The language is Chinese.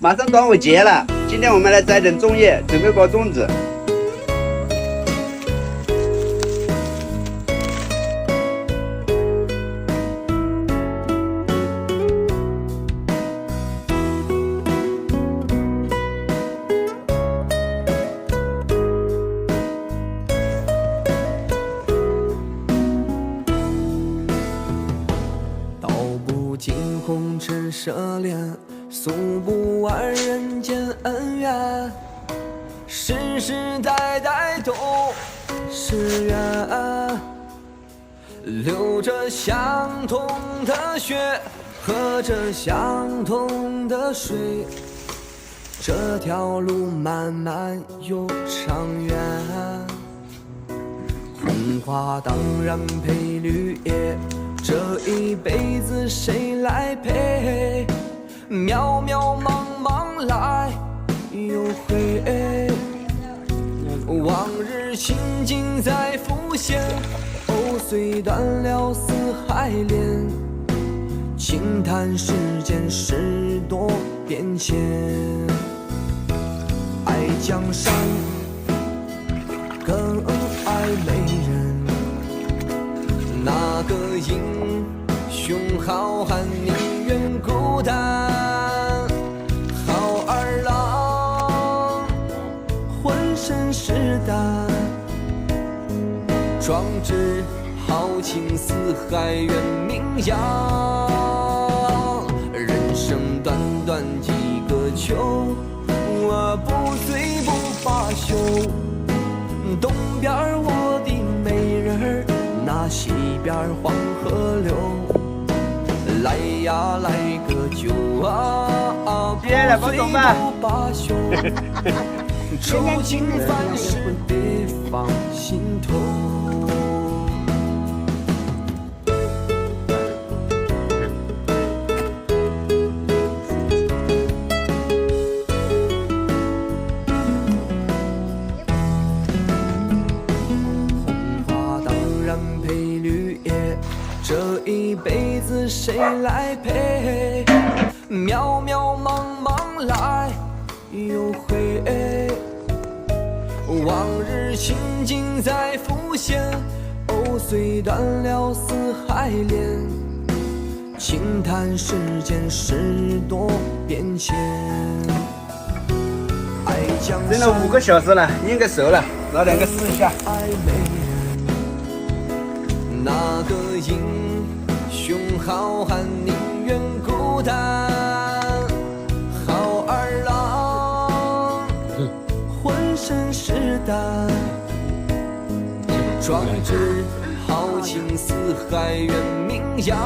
马上端午节了，今天我们来摘点粽叶，准备包粽子。道不尽红尘奢恋，诉不完人间恩怨，世世代代都是缘，流着相同的血，喝着相同的水，这条路漫漫又长远。红花当然配绿叶，这一辈子谁来陪？渺渺茫茫来又回，往日情景在浮现，藕虽断了丝还连，轻叹世间事多变迁。爱江山更爱美人，那个英雄好汉宁愿孤单。好儿郎浑身是胆，壮志豪情四海远名扬。人生短短几个秋，我不醉不罢休。东边我的美人儿，那西边黄河流。来呀来个酒啊，不醉不罢休。愁情烦事别放心头。这一辈子谁来陪？渺渺茫茫来又回，往日情景在浮现，藕虽断了丝还连，轻叹世间事多变迁。爱江山蒸了5个小时了，应该熟了，老两个试一下。那个英雄好汉宁愿孤单，好儿郎浑身是胆，壮志豪情四海远名扬。